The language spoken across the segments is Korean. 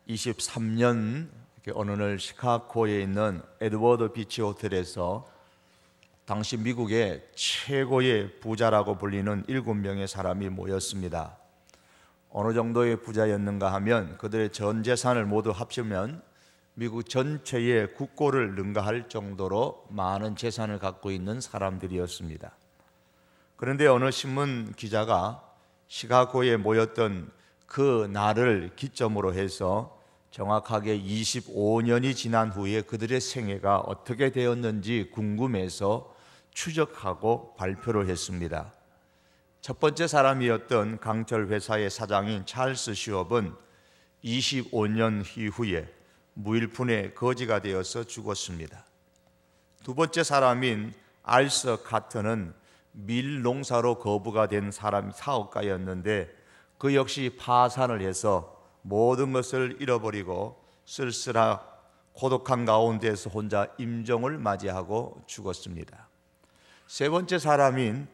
23년 어느 날 시카고에 있는 에드워드 비치 호텔에서 당시 미국의 최고의 부자라고 불리는 7명의 사람이 모였습니다. 어느 정도의 부자였는가 하면 그들의 전 재산을 모두 합치면 미국 전체의 국고를 능가할 정도로 많은 재산을 갖고 있는 사람들이었습니다. 그런데 어느 신문 기자가 시카고에 모였던 그 날을 기점으로 해서 정확하게 25년이 지난 후에 그들의 생애가 어떻게 되었는지 궁금해서 추적하고 발표를 했습니다. 첫 번째 사람이었던 강철 회사의 사장인 찰스 시업은 25년 이후에 무일푼의 거지가 되어서 죽었습니다. 두 번째 사람인 알서 카터는 밀 농사로 거부가 된 사업가였는데 그 역시 파산을 해서 모든 것을 잃어버리고 쓸쓸한 고독한 가운데서 혼자 임종을 맞이하고 죽었습니다. 세 번째 사람인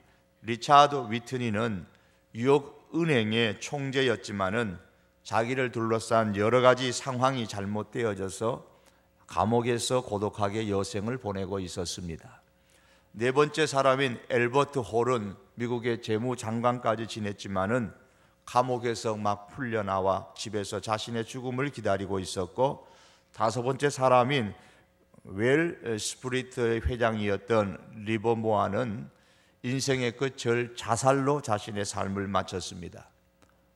리차드 위트니는 뉴욕 은행의 총재였지만은 자기를 둘러싼 여러 가지 상황이 잘못되어져서 감옥에서 고독하게 여생을 보내고 있었습니다. 네 번째 사람인 엘버트 홀은 미국의 재무장관까지 지냈지만은 감옥에서 막 풀려나와 집에서 자신의 죽음을 기다리고 있었고, 다섯 번째 사람인 웰 스프리트의 회장이었던 리버모어는 인생의 끝을 자살로 자신의 삶을 마쳤습니다.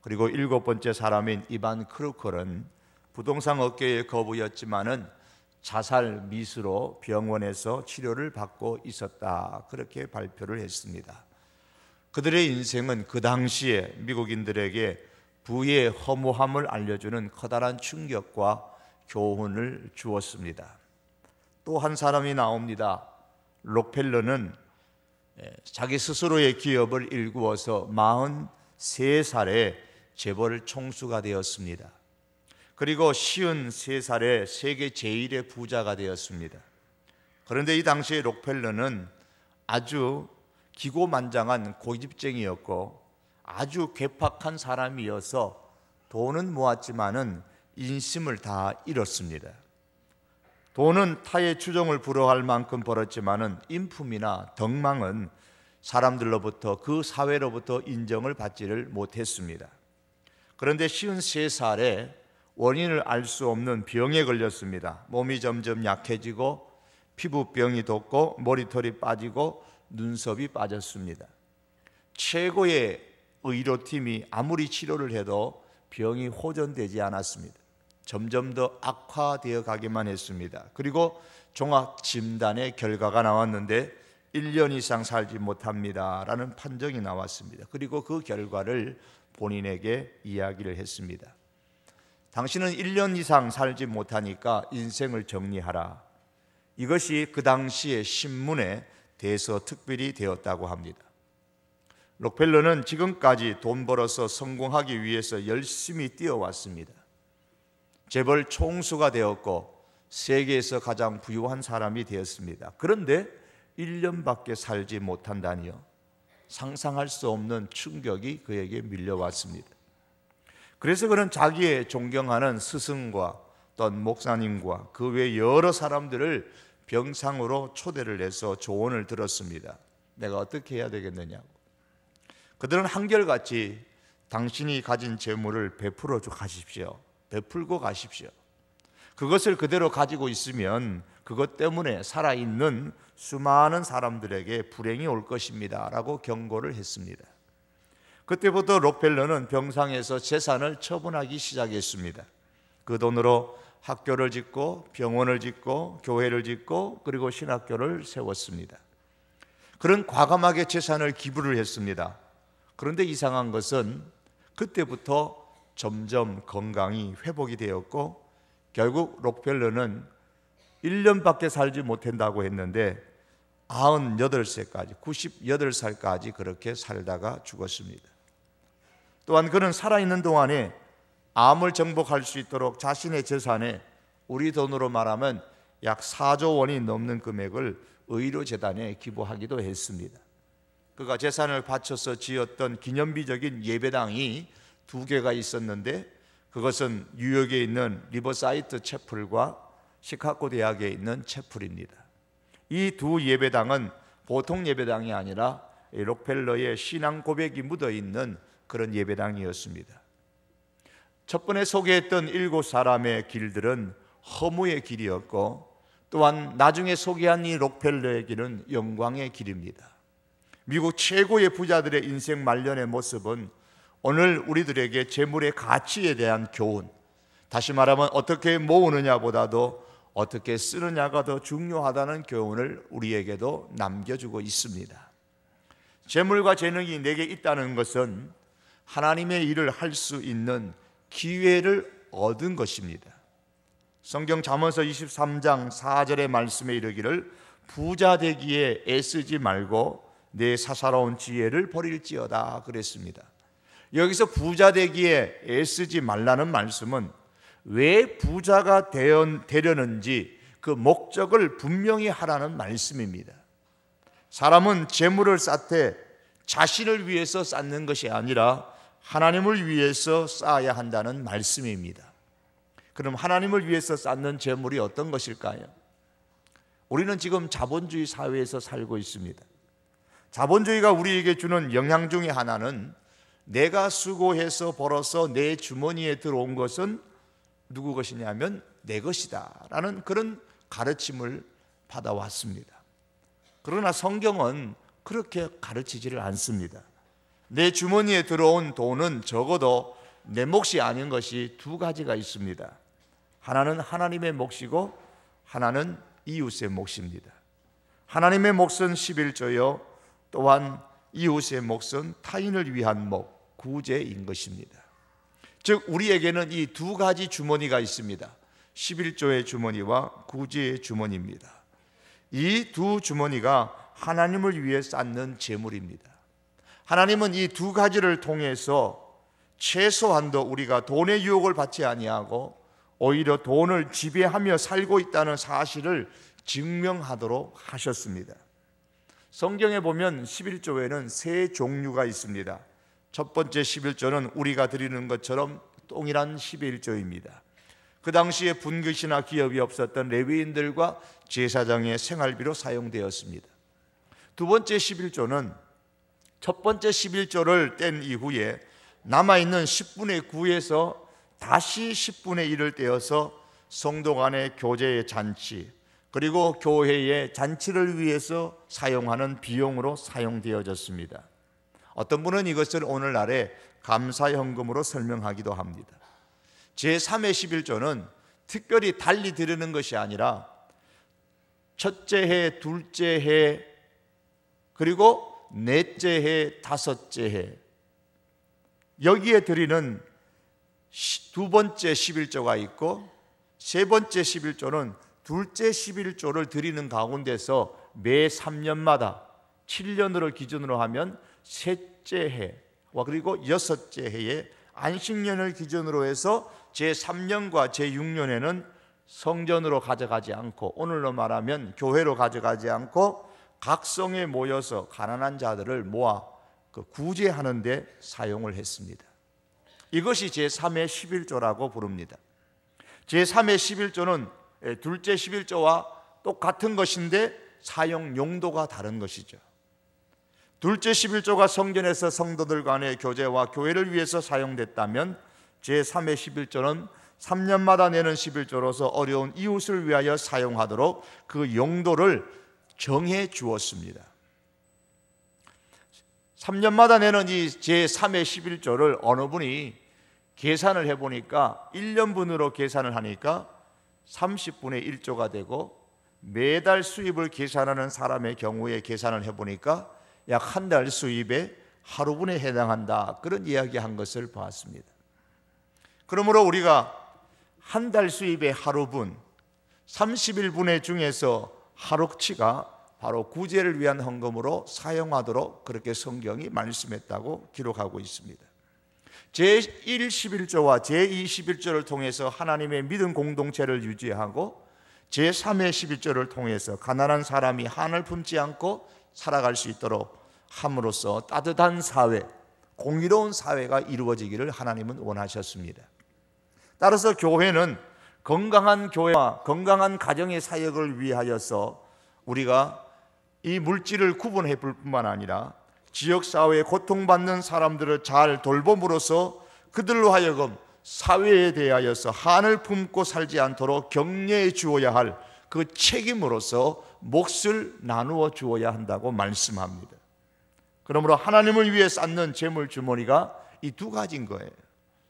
그리고 일곱 번째 사람인 이반 크루컬은 부동산 업계의 거부였지만은 자살 미수로 병원에서 치료를 받고 있었다, 그렇게 발표를 했습니다. 그들의 인생은 그 당시에 미국인들에게 부의 허무함을 알려주는 커다란 충격과 교훈을 주었습니다. 또 한 사람이 나옵니다. 록펠러는 자기 스스로의 기업을 일구어서 43살에 재벌 총수가 되었습니다. 그리고 53살에 세계 제1의 부자가 되었습니다. 그런데 이 당시에 록펠러는 아주 기고만장한 고집쟁이였고 아주 괴팍한 사람이어서 돈은 모았지만은 인심을 다 잃었습니다. 돈은 타의 추종을 불허할 만큼 벌었지만은 인품이나 덕망은 사람들로부터, 그 사회로부터 인정을 받지를 못했습니다. 그런데 53살에 원인을 알 수 없는 병에 걸렸습니다. 몸이 점점 약해지고 피부병이 돋고 머리털이 빠지고 눈썹이 빠졌습니다. 최고의 의료팀이 아무리 치료를 해도 병이 호전되지 않았습니다. 점점 더 악화되어 가기만 했습니다. 그리고 종합 진단의 결과가 나왔는데 1년 이상 살지 못합니다 라는 판정이 나왔습니다. 그리고 그 결과를 본인에게 이야기를 했습니다. 당신은 1년 이상 살지 못하니까 인생을 정리하라. 이것이 그 당시의 신문에 대서특필이 되었다고 합니다. 록펠러는 지금까지 돈 벌어서 성공하기 위해서 열심히 뛰어왔습니다. 재벌 총수가 되었고 세계에서 가장 부유한 사람이 되었습니다. 그런데 1년밖에 살지 못한다니요. 상상할 수 없는 충격이 그에게 밀려왔습니다. 그래서 그는 자기의 존경하는 스승과 어떤 목사님과 그 외 여러 사람들을 병상으로 초대를 해서 조언을 들었습니다. 내가 어떻게 해야 되겠느냐고. 그들은 한결같이 당신이 가진 재물을 베풀어 가십시오. 베풀고 가십시오. 그것을 그대로 가지고 있으면 그것 때문에 살아있는 수많은 사람들에게 불행이 올 것입니다 라고 경고를 했습니다. 그때부터 록펠러는 병상에서 재산을 처분하기 시작했습니다. 그 돈으로 학교를 짓고 병원을 짓고 교회를 짓고 그리고 신학교를 세웠습니다. 그런 과감하게 재산을 기부를 했습니다. 그런데 이상한 것은 그때부터 점점 건강이 회복이 되었고 결국 록펠러는 1년밖에 살지 못한다고 했는데 98세까지 98살까지 그렇게 살다가 죽었습니다. 또한 그는 살아있는 동안에 암을 정복할 수 있도록 자신의 재산에 우리 돈으로 말하면 약 4조 원이 넘는 금액을 의료재단에 기부하기도 했습니다. 그가 재산을 바쳐서 지었던 기념비적인 예배당이 2개가 있었는데 그것은 뉴욕에 있는 리버사이드 채플과 시카고 대학에 있는 채플입니다. 이 두 예배당은 보통 예배당이 아니라 록펠러의 신앙 고백이 묻어있는 그런 예배당이었습니다. 첫 번에 소개했던 7사람의 길들은 허무의 길이었고, 또한 나중에 소개한 이 록펠러의 길은 영광의 길입니다. 미국 최고의 부자들의 인생 말년의 모습은 오늘 우리들에게 재물의 가치에 대한 교훈, 다시 말하면 어떻게 모으느냐보다도 어떻게 쓰느냐가 더 중요하다는 교훈을 우리에게도 남겨주고 있습니다. 재물과 재능이 내게 있다는 것은 하나님의 일을 할 수 있는 기회를 얻은 것입니다. 성경 잠언서 23장 4절의 말씀에 이르기를 부자 되기에 애쓰지 말고 내 사사로운 지혜를 버릴지어다 그랬습니다. 여기서 부자 되기에 애쓰지 말라는 말씀은 왜 부자가 되려는지 그 목적을 분명히 하라는 말씀입니다. 사람은 재물을 쌓되 자신을 위해서 쌓는 것이 아니라 하나님을 위해서 쌓아야 한다는 말씀입니다. 그럼 하나님을 위해서 쌓는 재물이 어떤 것일까요? 우리는 지금 자본주의 사회에서 살고 있습니다. 자본주의가 우리에게 주는 영향 중에 하나는 내가 수고해서 벌어서 내 주머니에 들어온 것은 누구 것이냐면 내 것이다 라는 그런 가르침을 받아왔습니다. 그러나 성경은 그렇게 가르치지를 않습니다. 내 주머니에 들어온 돈은 적어도 내 몫이 아닌 것이 두 가지가 있습니다. 하나는 하나님의 몫이고 하나는 이웃의 몫입니다. 하나님의 몫은 11조요, 또한 이웃의 몫은 타인을 위한 몫, 구제인 것입니다. 즉 우리에게는 이 두 가지 주머니가 있습니다. 11조의 주머니와 구제의 주머니입니다. 이 두 주머니가 하나님을 위해 쌓는 재물입니다. 하나님은 이 두 가지를 통해서 최소한도 우리가 돈의 유혹을 받지 아니하고 오히려 돈을 지배하며 살고 있다는 사실을 증명하도록 하셨습니다. 성경에 보면 11조에는 세 종류가 있습니다. 첫 번째 11조는 우리가 드리는 것처럼 동일한 11조입니다. 그 당시에 분깃이나 기업이 없었던 레위인들과 제사장의 생활비로 사용되었습니다. 두 번째 11조는 첫 번째 11조를 뗀 이후에 남아있는 10분의 9에서 다시 10분의 1을 떼어서 성도 간의 교제의 잔치, 그리고 교회의 잔치를 위해서 사용하는 비용으로 사용되어졌습니다. 어떤 분은 이것을 오늘날의 감사현금으로 설명하기도 합니다. 제3의 11조는 특별히 달리 드리는 것이 아니라 첫째 해, 둘째 해, 그리고 넷째 해, 다섯째 해, 여기에 드리는 두 번째 11조가 있고 세 번째 11조는 둘째 11조를 드리는 가운데서 매 3년마다 7년으로 기준으로 하면 셋째 해와 그리고 여섯째 해에 안식년을 기준으로 해서 제3년과 제6년에는 성전으로 가져가지 않고, 오늘로 말하면 교회로 가져가지 않고 각 성에 모여서 가난한 자들을 모아 구제하는 데 사용을 했습니다. 이것이 제3의 11조라고 부릅니다. 제3의 11조는 둘째 11조와 똑같은 것인데 사용 용도가 다른 것이죠. 둘째 11조가 성전에서 성도들 간의 교제와 교회를 위해서 사용됐다면 제3의 11조는 3년마다 내는 11조로서 어려운 이웃을 위하여 사용하도록 그 용도를 정해 주었습니다. 3년마다 내는 이 제3의 11조를 어느 분이 계산을 해보니까 1년분으로 계산을 하니까 30분의 1조가 되고, 매달 수입을 계산하는 사람의 경우에 계산을 해보니까 약 한 달 수입의 하루분에 해당한다, 그런 이야기한 것을 보았습니다. 그러므로 우리가 한 달 수입의 하루분 31분의 중에서 하루치가 바로 구제를 위한 헌금으로 사용하도록 그렇게 성경이 말씀했다고 기록하고 있습니다. 제1 11조와 제2 11조를 통해서 하나님의 믿음 공동체를 유지하고 제3의 11조를 통해서 가난한 사람이 한을 품지 않고 살아갈 수 있도록 함으로써 따뜻한 사회, 공의로운 사회가 이루어지기를 하나님은 원하셨습니다. 따라서 교회는 건강한 교회와 건강한 가정의 사역을 위하여서 우리가 이 물질을 구분해 볼 뿐만 아니라 지역사회에 고통받는 사람들을 잘 돌봄으로써 그들로 하여금 사회에 대하여서 한을 품고 살지 않도록 격려해 주어야 할 그 책임으로서 몫을 나누어 주어야 한다고 말씀합니다. 그러므로 하나님을 위해 쌓는 재물 주머니가 이 두 가지인 거예요.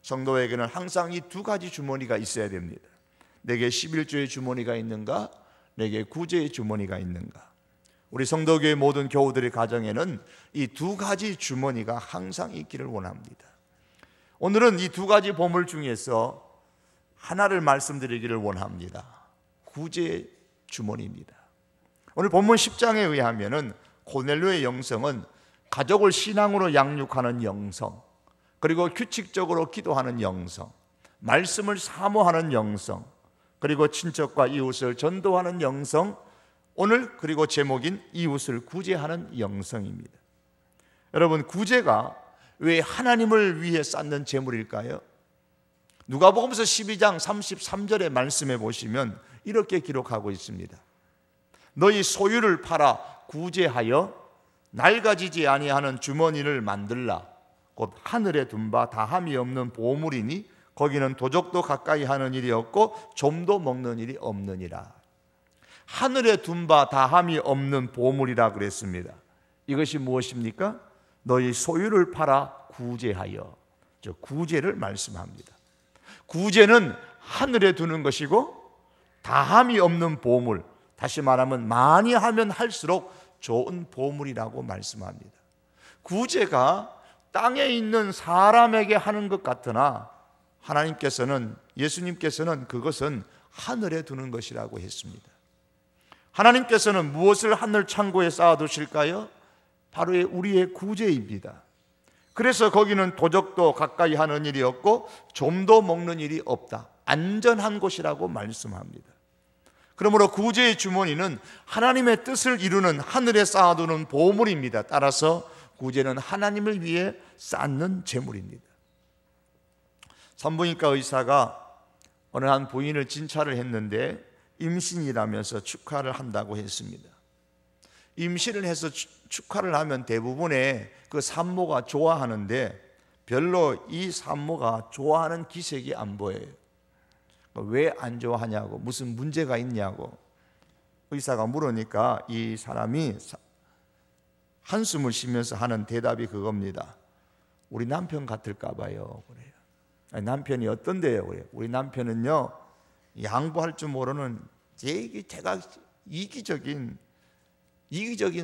성도에게는 항상 이 두 가지 주머니가 있어야 됩니다. 내게 11조의 주머니가 있는가? 내게 구제의 주머니가 있는가? 우리 성도교회 모든 교우들의 가정에는 이 두 가지 주머니가 항상 있기를 원합니다. 오늘은 이 두 가지 보물 중에서 하나를 말씀드리기를 원합니다. 구제의 주머니입니다. 오늘 본문 10장에 의하면은 고넬료의 영성은 가족을 신앙으로 양육하는 영성, 그리고 규칙적으로 기도하는 영성, 말씀을 사모하는 영성, 그리고 친척과 이웃을 전도하는 영성, 오늘 그리고 제목인 이웃을 구제하는 영성입니다. 여러분, 구제가 왜 하나님을 위해 쌓는 재물일까요? 누가복음서 12장 33절의 말씀에 보시면 이렇게 기록하고 있습니다. 너희 소유를 팔아 구제하여 낡아지지 아니하는 주머니를 만들라. 곧 하늘에 둔 바 다함이 없는 보물이니 거기는 도적도 가까이 하는 일이 없고 좀도 먹는 일이 없느니라. 하늘에 둔 바 다함이 없는 보물이라 그랬습니다. 이것이 무엇입니까? 너희 소유를 팔아 구제하여. 구제를 말씀합니다. 구제는 하늘에 두는 것이고 다함이 없는 보물, 다시 말하면 많이 하면 할수록 좋은 보물이라고 말씀합니다. 구제가 땅에 있는 사람에게 하는 것 같으나 하나님께서는, 예수님께서는 그것은 하늘에 두는 것이라고 했습니다. 하나님께서는 무엇을 하늘 창고에 쌓아두실까요? 바로 우리의 구제입니다. 그래서 거기는 도적도 가까이 하는 일이 없고 좀도 먹는 일이 없다. 안전한 곳이라고 말씀합니다. 그러므로 구제의 주머니는 하나님의 뜻을 이루는 하늘에 쌓아두는 보물입니다. 따라서 구제는 하나님을 위해 쌓는 재물입니다. 산부인과 의사가 어느 한 부인을 진찰을 했는데 임신이라면서 축하를 한다고 했습니다. 임신을 해서 축하를 하면 대부분의 그 산모가 좋아하는데 별로 이 산모가 좋아하는 기색이 안 보여요. 왜 안 좋아하냐고, 무슨 문제가 있냐고 의사가 물으니까 이 사람이 한숨을 쉬면서 하는 대답이 그겁니다. 우리 남편 같을까 봐요. 그래요. 아니, 남편이 어떤데요? 그래요. 우리 남편은요, 양보할 줄 모르는 제가 이기적인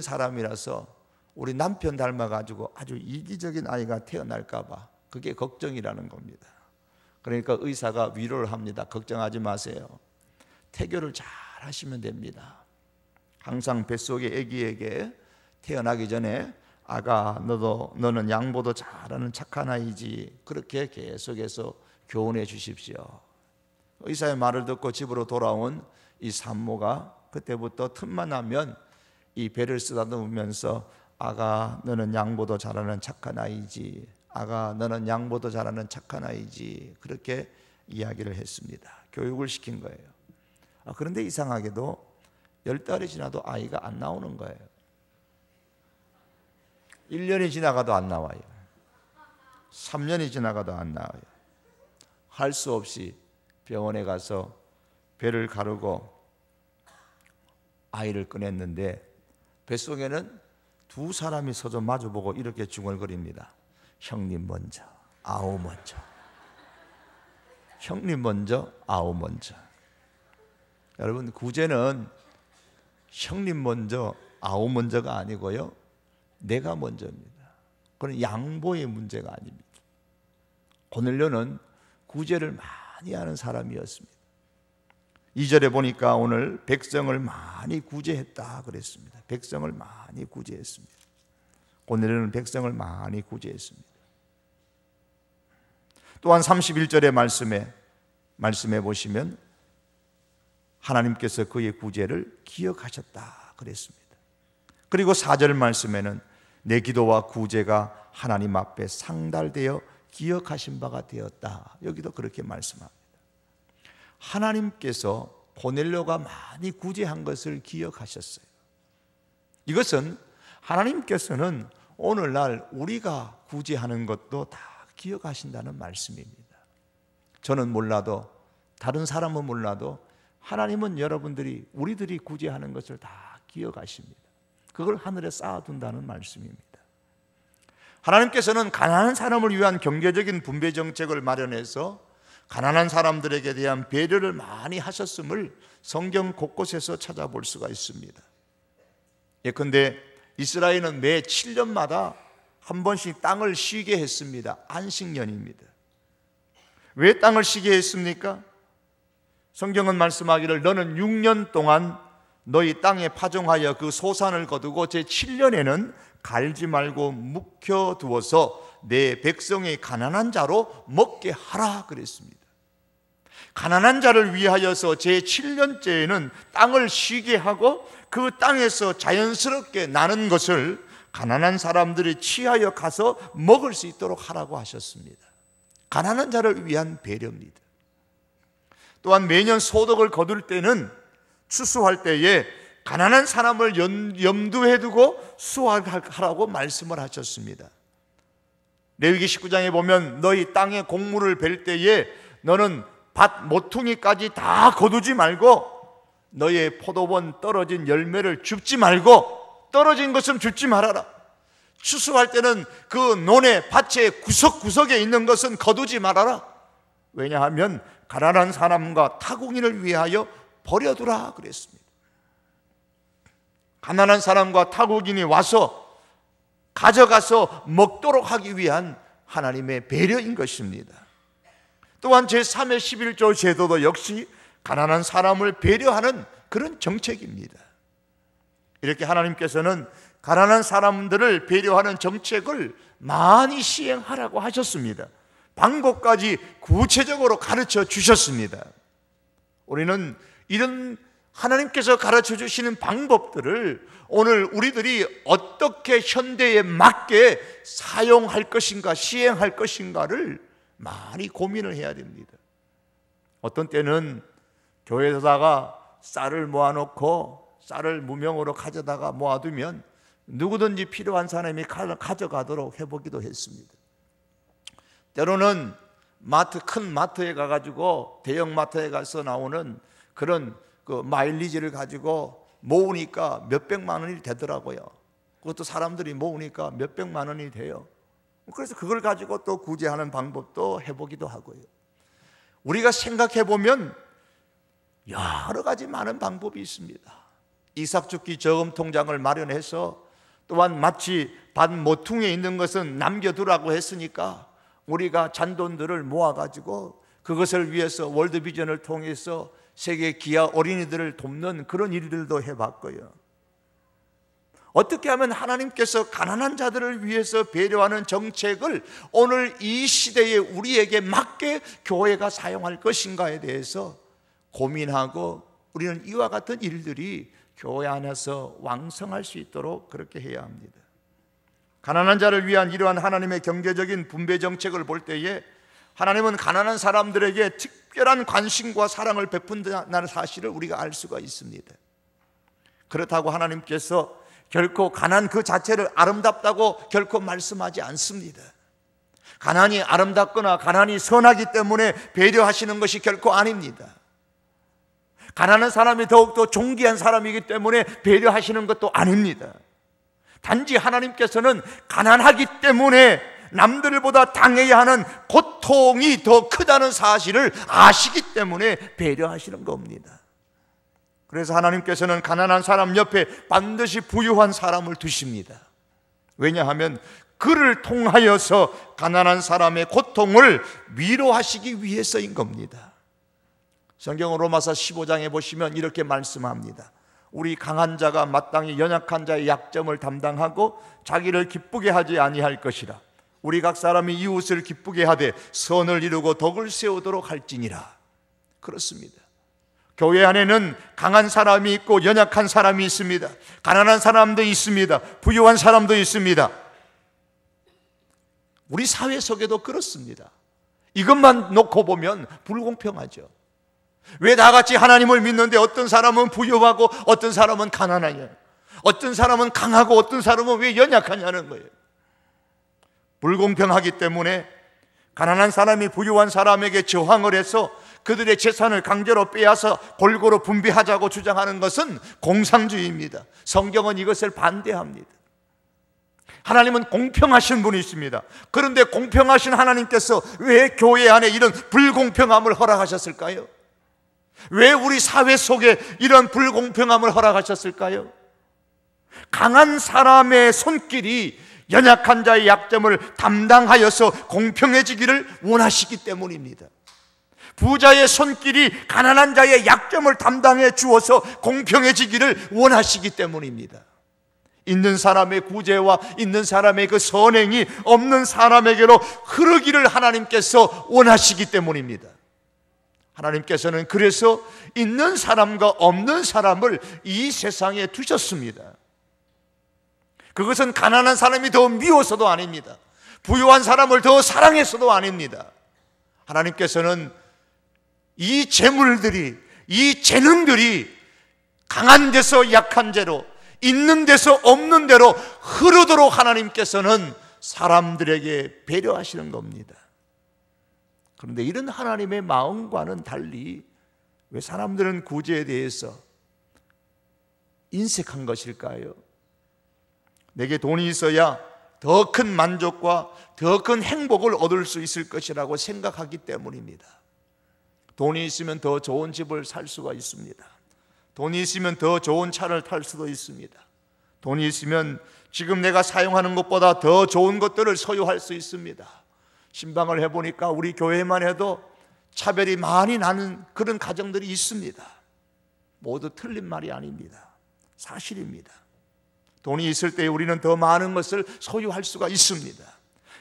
사람이라서 우리 남편 닮아가지고 아주 이기적인 아이가 태어날까 봐 그게 걱정이라는 겁니다. 그러니까 의사가 위로를 합니다. 걱정하지 마세요. 태교를 잘 하시면 됩니다. 항상 뱃속의 아기에게 태어나기 전에 아가 너는 양보도 잘하는 착한 아이지, 그렇게 계속해서 교훈해 주십시오. 의사의 말을 듣고 집으로 돌아온 이 산모가 그때부터 틈만 나면 이 배를 쓰다듬으면서 아가 너는 양보도 잘하는 착한 아이지, 아가 너는 양보도 잘하는 착한 아이지, 그렇게 이야기를 했습니다. 교육을 시킨 거예요. 그런데 이상하게도 10달이 지나도 아이가 안 나오는 거예요. 1년이 지나가도 안 나와요. 3년이 지나가도 안 나와요. 할 수 없이 병원에 가서 배를 가르고 아이를 꺼냈는데 뱃속에는 두 사람이 서서 마주보고 이렇게 중얼거립니다. 형님 먼저, 아우 먼저. 형님 먼저, 아우 먼저. 여러분, 구제는 형님 먼저, 아우 먼저가 아니고요, 내가 먼저입니다. 그건 양보의 문제가 아닙니다. 고넬료는 구제를 많이 하는 사람이었습니다. 2절에 보니까 오늘 백성을 많이 구제했다 그랬습니다. 백성을 많이 구제했습니다. 고넬료는 백성을 많이 구제했습니다. 또한 31절의 말씀에 보시면 하나님께서 그의 구제를 기억하셨다 그랬습니다. 그리고 4절 말씀에는 내 기도와 구제가 하나님 앞에 상달되어 기억하신 바가 되었다. 여기도 그렇게 말씀합니다. 하나님께서 고넬료가 많이 구제한 것을 기억하셨어요. 이것은 하나님께서는 오늘날 우리가 구제하는 것도 다 기억하신다는 말씀입니다. 저는 몰라도, 다른 사람은 몰라도 하나님은 여러분들이, 우리들이 구제하는 것을 다 기억하십니다. 그걸 하늘에 쌓아둔다는 말씀입니다. 하나님께서는 가난한 사람을 위한 경제적인 분배 정책을 마련해서 가난한 사람들에게 대한 배려를 많이 하셨음을 성경 곳곳에서 찾아볼 수가 있습니다. 예컨대 이스라엘은 매 7년마다 한 번씩 땅을 쉬게 했습니다. 안식년입니다. 왜 땅을 쉬게 했습니까? 성경은 말씀하기를 너는 6년 동안 너희 땅에 파종하여 그 소산을 거두고 제7년에는 갈지 말고 묵혀두어서 내 백성의 가난한 자로 먹게 하라 그랬습니다. 가난한 자를 위하여서 제7년째에는 땅을 쉬게 하고 그 땅에서 자연스럽게 나는 것을 가난한 사람들이 취하여 가서 먹을 수 있도록 하라고 하셨습니다. 가난한 자를 위한 배려입니다. 또한 매년 소득을 거둘 때는 추수할 때에 가난한 사람을 염두에 두고 수확하라고 말씀을 하셨습니다. 레위기 19장에 보면 너희 땅에 곡물을 벨 때에 너는 밭 모퉁이까지 다 거두지 말고 너의 포도원 떨어진 열매를 줍지 말고 떨어진 것은 줍지 말아라. 추수할 때는 그 논의 밭의 구석구석에 있는 것은 거두지 말아라. 왜냐하면 가난한 사람과 타국인을 위하여 버려두라 그랬습니다. 가난한 사람과 타국인이 와서 가져가서 먹도록 하기 위한 하나님의 배려인 것입니다. 또한 제3회 11조 제도도 역시 가난한 사람을 배려하는 그런 정책입니다. 이렇게 하나님께서는 가난한 사람들을 배려하는 정책을 많이 시행하라고 하셨습니다. 방법까지 구체적으로 가르쳐 주셨습니다. 우리는 이런 하나님께서 가르쳐 주시는 방법들을 오늘 우리들이 어떻게 현대에 맞게 사용할 것인가, 시행할 것인가를 많이 고민을 해야 됩니다. 어떤 때는 교회에다가 쌀을 모아놓고 쌀을 무명으로 가져다가 모아두면 누구든지 필요한 사람이 가져가도록 해보기도 했습니다. 때로는 큰 마트에 가가지고 대형 마트에 가서 나오는 그런 그 마일리지를 가지고 모으니까 몇백만 원이 되더라고요. 그것도 사람들이 모으니까 몇백만 원이 돼요. 그래서 그걸 가지고 또 구제하는 방법도 해보기도 하고요. 우리가 생각해 보면 여러 가지 많은 방법이 있습니다. 이삭죽기 저금 통장을 마련해서 또한 마치 밭 모퉁이에 있는 것은 남겨두라고 했으니까 우리가 잔돈들을 모아가지고 그것을 위해서 월드비전을 통해서 세계 기아 어린이들을 돕는 그런 일들도 해봤고요. 어떻게 하면 하나님께서 가난한 자들을 위해서 배려하는 정책을 오늘 이 시대에 우리에게 맞게 교회가 사용할 것인가에 대해서 고민하고 우리는 이와 같은 일들이 교회 안에서 왕성할 수 있도록 그렇게 해야 합니다. 가난한 자를 위한 이러한 하나님의 경제적인 분배 정책을 볼 때에 하나님은 가난한 사람들에게 특별한 관심과 사랑을 베푼다는 사실을 우리가 알 수가 있습니다. 그렇다고 하나님께서 결코 가난 그 자체를 아름답다고 결코 말씀하지 않습니다. 가난이 아름답거나 가난이 선하기 때문에 배려하시는 것이 결코 아닙니다. 가난한 사람이 더욱더 존귀한 사람이기 때문에 배려하시는 것도 아닙니다. 단지 하나님께서는 가난하기 때문에 남들보다 당해야 하는 고통이 더 크다는 사실을 아시기 때문에 배려하시는 겁니다. 그래서 하나님께서는 가난한 사람 옆에 반드시 부유한 사람을 두십니다. 왜냐하면 그를 통하여서 가난한 사람의 고통을 위로하시기 위해서인 겁니다. 성경 로마서 15장에 보시면 이렇게 말씀합니다. 우리 강한 자가 마땅히 연약한 자의 약점을 담당하고 자기를 기쁘게 하지 아니할 것이라. 우리 각 사람이 이웃을 기쁘게 하되 선을 이루고 덕을 세우도록 할지니라. 그렇습니다. 교회 안에는 강한 사람이 있고 연약한 사람이 있습니다. 가난한 사람도 있습니다. 부유한 사람도 있습니다. 우리 사회 속에도 그렇습니다. 이것만 놓고 보면 불공평하죠. 왜 다 같이 하나님을 믿는데 어떤 사람은 부유하고 어떤 사람은 가난하냐, 어떤 사람은 강하고 어떤 사람은 왜 연약하냐는 거예요. 불공평하기 때문에 가난한 사람이 부유한 사람에게 저항을 해서 그들의 재산을 강제로 빼앗아 골고루 분배하자고 주장하는 것은 공산주의입니다. 성경은 이것을 반대합니다. 하나님은 공평하신 분이십니다. 그런데 공평하신 하나님께서 왜 교회 안에 이런 불공평함을 허락하셨을까요? 왜 우리 사회 속에 이런 불공평함을 허락하셨을까요? 강한 사람의 손길이 연약한 자의 약점을 담당하여서 공평해지기를 원하시기 때문입니다. 부자의 손길이 가난한 자의 약점을 담당해 주어서 공평해지기를 원하시기 때문입니다. 있는 사람의 구제와 있는 사람의 그 선행이 없는 사람에게로 흐르기를 하나님께서 원하시기 때문입니다. 하나님께서는 그래서 있는 사람과 없는 사람을 이 세상에 두셨습니다. 그것은 가난한 사람이 더 미워서도 아닙니다. 부유한 사람을 더 사랑해서도 아닙니다. 하나님께서는 이 재물들이, 이 재능들이 강한 데서 약한 데로, 있는 데서 없는 데로 흐르도록 하나님께서는 사람들에게 배려하시는 겁니다. 그런데 이런 하나님의 마음과는 달리 왜 사람들은 구제에 대해서 인색한 것일까요? 내게 돈이 있어야 더 큰 만족과 더 큰 행복을 얻을 수 있을 것이라고 생각하기 때문입니다. 돈이 있으면 더 좋은 집을 살 수가 있습니다. 돈이 있으면 더 좋은 차를 탈 수도 있습니다. 돈이 있으면 지금 내가 사용하는 것보다 더 좋은 것들을 소유할 수 있습니다. 신방을 해보니까 우리 교회만 해도 차별이 많이 나는 그런 가정들이 있습니다. 모두 틀린 말이 아닙니다. 사실입니다. 돈이 있을 때 우리는 더 많은 것을 소유할 수가 있습니다.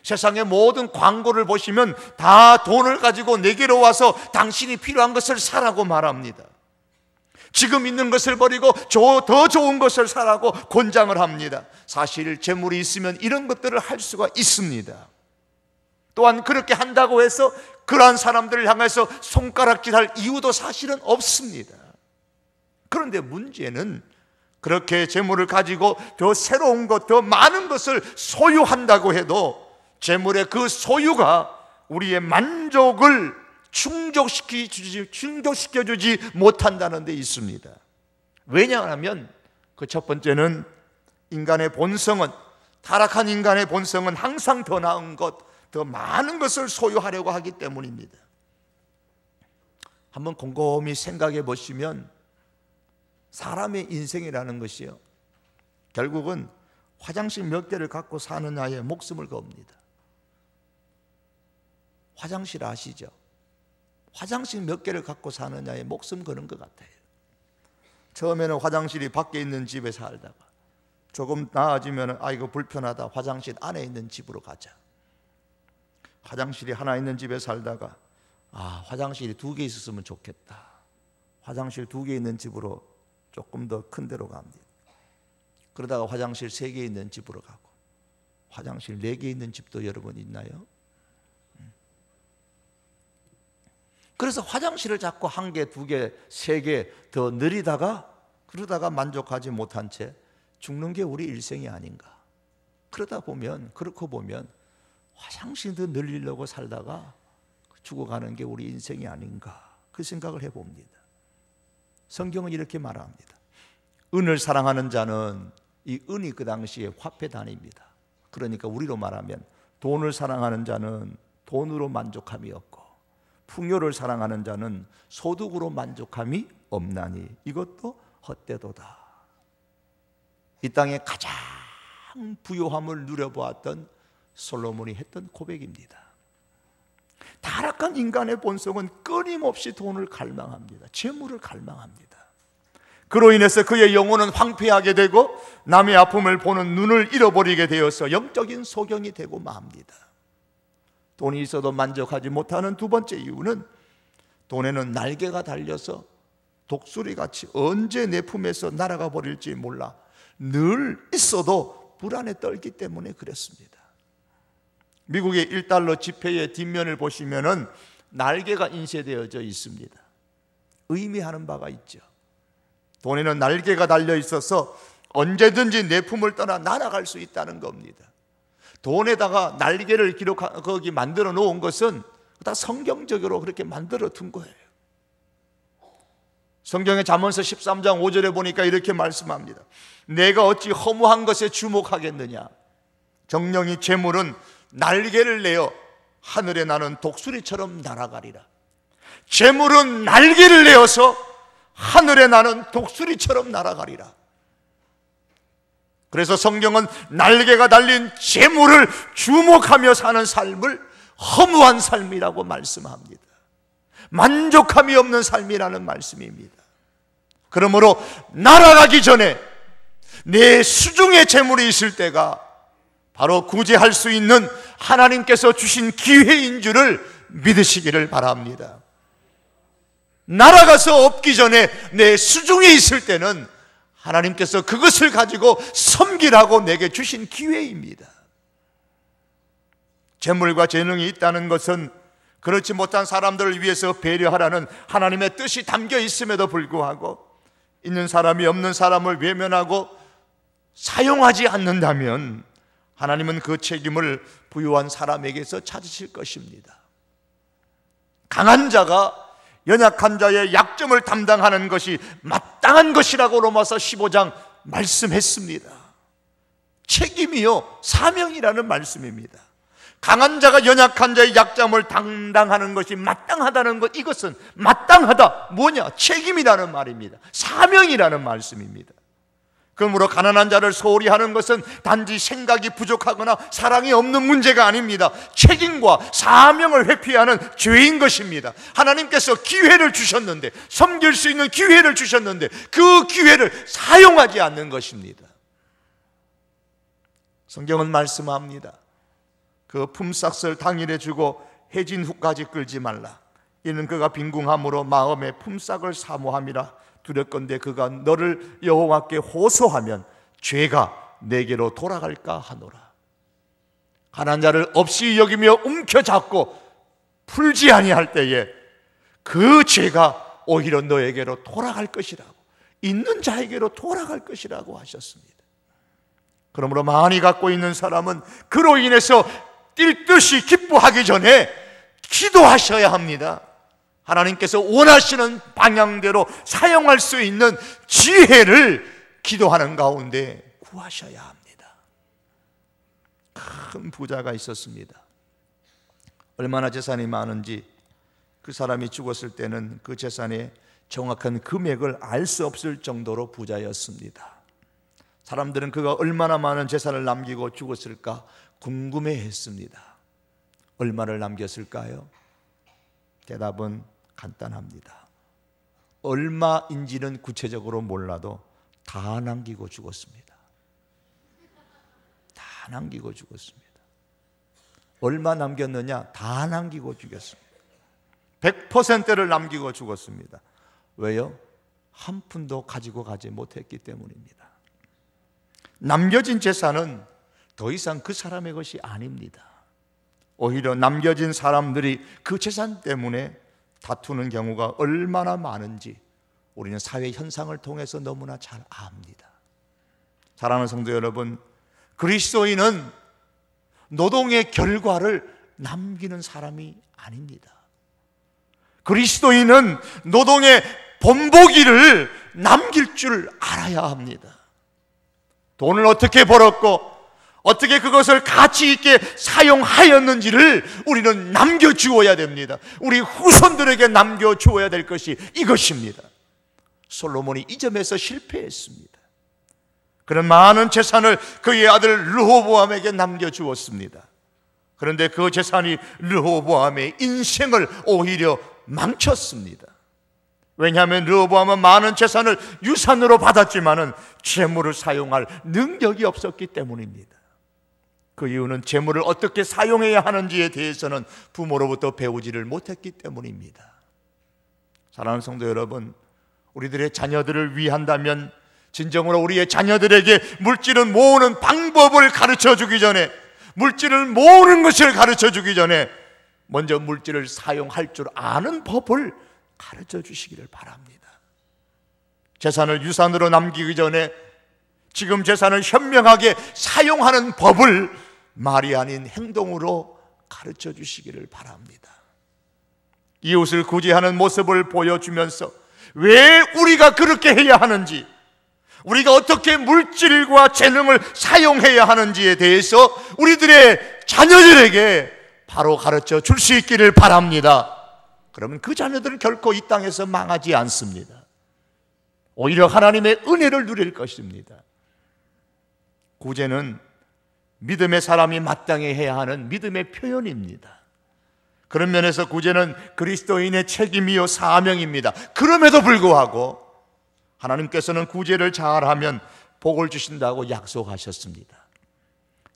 세상의 모든 광고를 보시면 다 돈을 가지고 내게로 와서 당신이 필요한 것을 사라고 말합니다. 지금 있는 것을 버리고 더 좋은 것을 사라고 권장을 합니다. 사실 재물이 있으면 이런 것들을 할 수가 있습니다. 또한 그렇게 한다고 해서 그러한 사람들을 향해서 손가락질할 이유도 사실은 없습니다. 그런데 문제는 그렇게 재물을 가지고 더 새로운 것, 더 많은 것을 소유한다고 해도 재물의 그 소유가 우리의 만족을 충족시켜주지 못한다는 데 있습니다. 왜냐하면 그 첫 번째는 인간의 본성은, 타락한 인간의 본성은 항상 더 나은 것, 더 많은 것을 소유하려고 하기 때문입니다. 한번 곰곰이 생각해 보시면 사람의 인생이라는 것이요, 결국은 화장실 몇 개를 갖고 사느냐에 목숨을 겁니다. 화장실 아시죠? 화장실 몇 개를 갖고 사느냐에 목숨 거는 것 같아요. 처음에는 화장실이 밖에 있는 집에 살다가 조금 나아지면 이거 불편하다, 화장실 안에 있는 집으로 가자. 화장실이 하나 있는 집에 살다가 화장실이 2개 있었으면 좋겠다. 화장실 2개 있는 집으로 조금 더 큰 데로 갑니다. 그러다가 화장실 3개 있는 집으로 가고, 화장실 4개 있는 집도 여러분 있나요? 그래서 화장실을 자꾸 1개, 2개, 3개 더 늘리다가 그러다가 만족하지 못한 채 죽는 게 우리 일생이 아닌가. 그렇고 보면 화장실도 늘리려고 살다가 죽어가는 게 우리 인생이 아닌가, 그 생각을 해봅니다. 성경은 이렇게 말합니다. 은을 사랑하는 자는 이 은이 그 당시에 화폐 단위입니다. 그러니까 우리로 말하면 돈을 사랑하는 자는 돈으로 만족함이 없고, 풍요를 사랑하는 자는 소득으로 만족함이 없나니 이것도 헛되도다. 이 땅에 가장 부요함을 누려보았던 솔로몬이 했던 고백입니다. 타락한 인간의 본성은 끊임없이 돈을 갈망합니다. 재물을 갈망합니다. 그로 인해서 그의 영혼은 황폐하게 되고 남의 아픔을 보는 눈을 잃어버리게 되어서 영적인 소경이 되고 맙니다. 돈이 있어도 만족하지 못하는 두 번째 이유는 돈에는 날개가 달려서 독수리같이 언제 내 품에서 날아가 버릴지 몰라 늘 있어도 불안에 떨기 때문에 그랬습니다. 미국의 1달러 지폐의 뒷면을 보시면은 날개가 인쇄되어져 있습니다. 의미하는 바가 있죠. 돈에는 날개가 달려 있어서 언제든지 내 품을 떠나 날아갈 수 있다는 겁니다. 돈에다가 날개를 거기 만들어 놓은 것은 다 성경적으로 그렇게 만들어 둔 거예요. 성경의 잠언서 13장 5절에 보니까 이렇게 말씀합니다. 내가 어찌 허무한 것에 주목하겠느냐. 정령이 재물은 날개를 내어 하늘에 나는 독수리처럼 날아가리라. 재물은 날개를 내어서 하늘에 나는 독수리처럼 날아가리라. 그래서 성경은 날개가 달린 재물을 주목하며 사는 삶을 허무한 삶이라고 말씀합니다. 만족함이 없는 삶이라는 말씀입니다. 그러므로 날아가기 전에 내 수중에 재물이 있을 때가 바로 구제할 수 있는 하나님께서 주신 기회인 줄을 믿으시기를 바랍니다. 날아가서 없기 전에 내 수중에 있을 때는 하나님께서 그것을 가지고 섬기라고 내게 주신 기회입니다. 재물과 재능이 있다는 것은 그렇지 못한 사람들을 위해서 배려하라는 하나님의 뜻이 담겨 있음에도 불구하고 있는 사람이 없는 사람을 외면하고 사용하지 않는다면 하나님은 그 책임을 부유한 사람에게서 찾으실 것입니다. 강한 자가 연약한 자의 약점을 담당하는 것이 마땅한 것이라고 로마서 15장 말씀했습니다. 책임이요 사명이라는 말씀입니다. 강한 자가 연약한 자의 약점을 담당하는 것이 마땅하다는 것, 이것은 마땅하다 뭐냐? 책임이라는 말입니다. 사명이라는 말씀입니다. 그러므로 가난한 자를 소홀히 하는 것은 단지 생각이 부족하거나 사랑이 없는 문제가 아닙니다. 책임과 사명을 회피하는 죄인 것입니다. 하나님께서 기회를 주셨는데, 섬길 수 있는 기회를 주셨는데 그 기회를 사용하지 않는 것입니다. 성경은 말씀합니다. 그 품삯을 당일에 주고 해진 후까지 끌지 말라. 이는 그가 빈궁함으로 마음에 품삯을 사모함이라. 두렵건대 그가 너를 여호와께 호소하면 죄가 내게로 돌아갈까 하노라. 가난한 자를 없이 여기며 움켜잡고 풀지 아니할 때에 그 죄가 오히려 너에게로 돌아갈 것이라고, 있는 자에게로 돌아갈 것이라고 하셨습니다. 그러므로 많이 갖고 있는 사람은 그로 인해서 뛸 듯이 기뻐하기 전에 기도하셔야 합니다. 하나님께서 원하시는 방향대로 사용할 수 있는 지혜를 기도하는 가운데 구하셔야 합니다. 큰 부자가 있었습니다. 얼마나 재산이 많은지 그 사람이 죽었을 때는 그 재산의 정확한 금액을 알 수 없을 정도로 부자였습니다. 사람들은 그가 얼마나 많은 재산을 남기고 죽었을까 궁금해했습니다. 얼마를 남겼을까요? 대답은 간단합니다. 얼마인지는 구체적으로 몰라도 다 남기고 죽었습니다. 다 남기고 죽었습니다. 얼마 남겼느냐? 다 남기고 죽였습니다. 100%를 남기고 죽었습니다. 왜요? 한 푼도 가지고 가지 못했기 때문입니다. 남겨진 재산은 더 이상 그 사람의 것이 아닙니다. 오히려 남겨진 사람들이 그 재산 때문에 다투는 경우가 얼마나 많은지 우리는 사회 현상을 통해서 너무나 잘 압니다. 사랑하는 성도 여러분, 그리스도인은 노동의 결과를 남기는 사람이 아닙니다. 그리스도인은 노동의 본보기를 남길 줄 알아야 합니다. 돈을 어떻게 벌었고 어떻게 그것을 가치 있게 사용하였는지를 우리는 남겨주어야 됩니다. 우리 후손들에게 남겨주어야 될 것이 이것입니다. 솔로몬이 이 점에서 실패했습니다. 그런 많은 재산을 그의 아들 르호보암에게 남겨주었습니다. 그런데 그 재산이 르호보암의 인생을 오히려 망쳤습니다. 왜냐하면 르호보암은 많은 재산을 유산으로 받았지만은 재물을 사용할 능력이 없었기 때문입니다. 그 이유는 재물을 어떻게 사용해야 하는지에 대해서는 부모로부터 배우지를 못했기 때문입니다. 사랑하는 성도 여러분, 우리들의 자녀들을 위한다면 진정으로 우리의 자녀들에게 물질을 모으는 방법을 가르쳐 주기 전에, 물질을 모으는 것을 가르쳐 주기 전에 먼저 물질을 사용할 줄 아는 법을 가르쳐 주시기를 바랍니다. 재산을 유산으로 남기기 전에 지금 재산을 현명하게 사용하는 법을 말이 아닌 행동으로 가르쳐 주시기를 바랍니다. 이웃을 구제하는 모습을 보여주면서 왜 우리가 그렇게 해야 하는지, 우리가 어떻게 물질과 재능을 사용해야 하는지에 대해서 우리들의 자녀들에게 바로 가르쳐 줄 수 있기를 바랍니다. 그러면 그 자녀들은 결코 이 땅에서 망하지 않습니다. 오히려 하나님의 은혜를 누릴 것입니다. 구제는 믿음의 사람이 마땅히 해야 하는 믿음의 표현입니다. 그런 면에서 구제는 그리스도인의 책임이요 사명입니다. 그럼에도 불구하고 하나님께서는 구제를 잘하면 복을 주신다고 약속하셨습니다.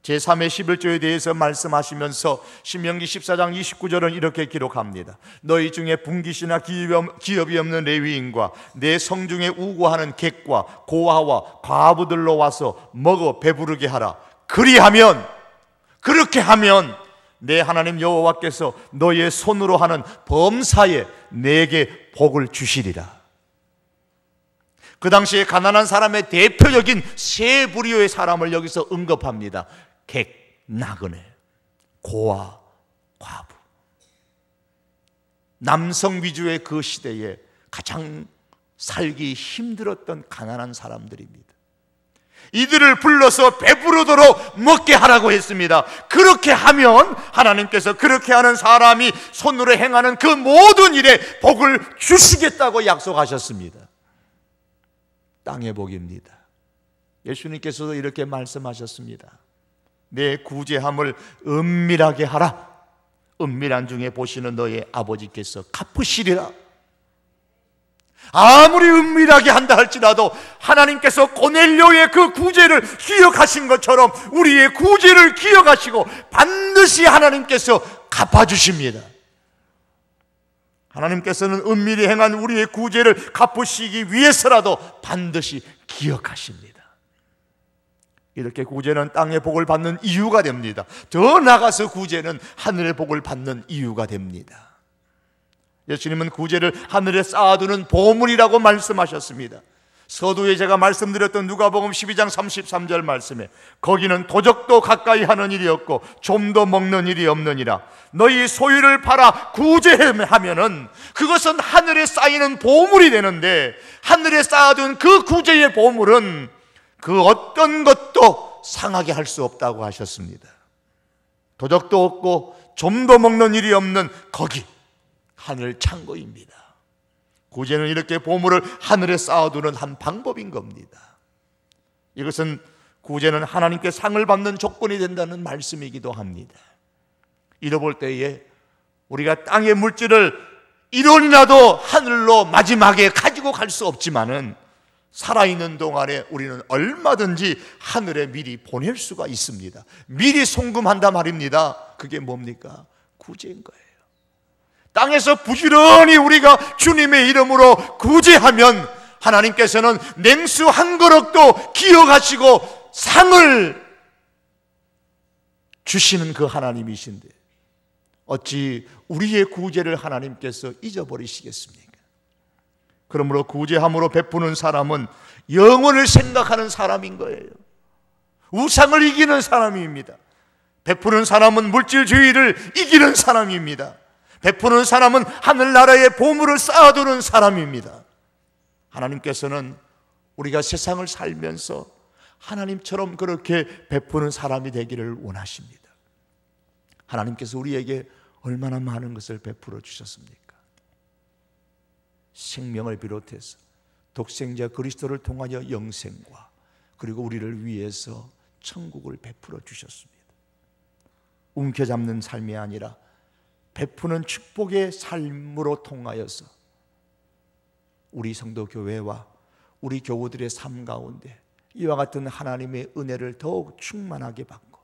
제3의 11조에 대해서 말씀하시면서 신명기 14장 29절은 이렇게 기록합니다. 너희 중에 분깃이나 기업이 없는 레위인과 내 성중에 우고하는 객과 고아와 과부들로 와서 먹어 배부르게 하라. 그렇게 하면 내 하나님 여호와께서 너의 손으로 하는 범사에 내게 복을 주시리라. 그 당시에 가난한 사람의 대표적인 세 부류의 사람을 여기서 언급합니다. 객, 나그네, 고아, 과부. 남성 위주의 그 시대에 가장 살기 힘들었던 가난한 사람들입니다. 이들을 불러서 배부르도록 먹게 하라고 했습니다. 그렇게 하면 하나님께서 그렇게 하는 사람이 손으로 행하는 그 모든 일에 복을 주시겠다고 약속하셨습니다. 땅의 복입니다. 예수님께서도 이렇게 말씀하셨습니다. 내 구제함을 은밀하게 하라. 은밀한 중에 보시는 너의 아버지께서 갚으시리라. 아무리 은밀하게 한다 할지라도 하나님께서 고넬료의 그 구제를 기억하신 것처럼 우리의 구제를 기억하시고 반드시 하나님께서 갚아주십니다. 하나님께서는 은밀히 행한 우리의 구제를 갚으시기 위해서라도 반드시 기억하십니다. 이렇게 구제는 땅의 복을 받는 이유가 됩니다. 더 나아가서 구제는 하늘의 복을 받는 이유가 됩니다. 예수님은 구제를 하늘에 쌓아두는 보물이라고 말씀하셨습니다. 서두에 제가 말씀드렸던 누가복음 12장 33절 말씀에 거기는 도적도 가까이 하는 일이 없고 좀도 먹는 일이 없느니라. 너희 소유를 팔아 구제하면은 그것은 하늘에 쌓이는 보물이 되는데, 하늘에 쌓아둔 그 구제의 보물은 그 어떤 것도 상하게 할 수 없다고 하셨습니다. 도적도 없고 좀도 먹는 일이 없는 거기 하늘 창고입니다. 구제는 이렇게 보물을 하늘에 쌓아두는 한 방법인 겁니다. 이것은 구제는 하나님께 상을 받는 조건이 된다는 말씀이기도 합니다. 잃어볼 때에 우리가 땅의 물질을 1원이라도 하늘로 마지막에 가지고 갈 수 없지만은 살아있는 동안에 우리는 얼마든지 하늘에 미리 보낼 수가 있습니다. 미리 송금한다 말입니다. 그게 뭡니까? 구제인 거예요. 땅에서 부지런히 우리가 주님의 이름으로 구제하면 하나님께서는 냉수 한 그릇도 기억하시고 상을 주시는 그 하나님이신데 어찌 우리의 구제를 하나님께서 잊어버리시겠습니까? 그러므로 구제함으로 베푸는 사람은 영혼을 생각하는 사람인 거예요. 우상을 이기는 사람입니다. 베푸는 사람은 물질주의를 이기는 사람입니다. 베푸는 사람은 하늘나라의 보물을 쌓아두는 사람입니다. 하나님께서는 우리가 세상을 살면서 하나님처럼 그렇게 베푸는 사람이 되기를 원하십니다. 하나님께서 우리에게 얼마나 많은 것을 베풀어 주셨습니까? 생명을 비롯해서 독생자 그리스도를 통하여 영생과 그리고 우리를 위해서 천국을 베풀어 주셨습니다. 움켜잡는 삶이 아니라 베푸는 축복의 삶으로 통하여서 우리 성도교회와 우리 교우들의 삶 가운데 이와 같은 하나님의 은혜를 더욱 충만하게 받고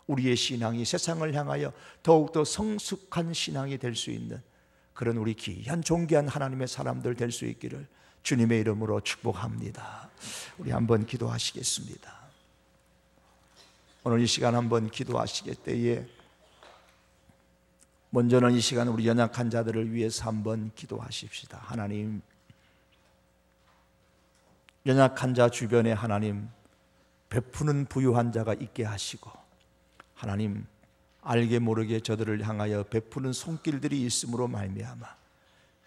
우리의 신앙이 세상을 향하여 더욱더 성숙한 신앙이 될 수 있는 그런 우리 귀한 존귀한 하나님의 사람들 될 수 있기를 주님의 이름으로 축복합니다. 우리 한번 기도하시겠습니다. 오늘 이 시간 한번 기도하시겠 때에 먼저는 이 시간 우리 연약한 자들을 위해서 한번 기도하십시다. 하나님, 연약한 자 주변에 하나님 베푸는 부유한 자가 있게 하시고, 하나님 알게 모르게 저들을 향하여 베푸는 손길들이 있음으로 말미암아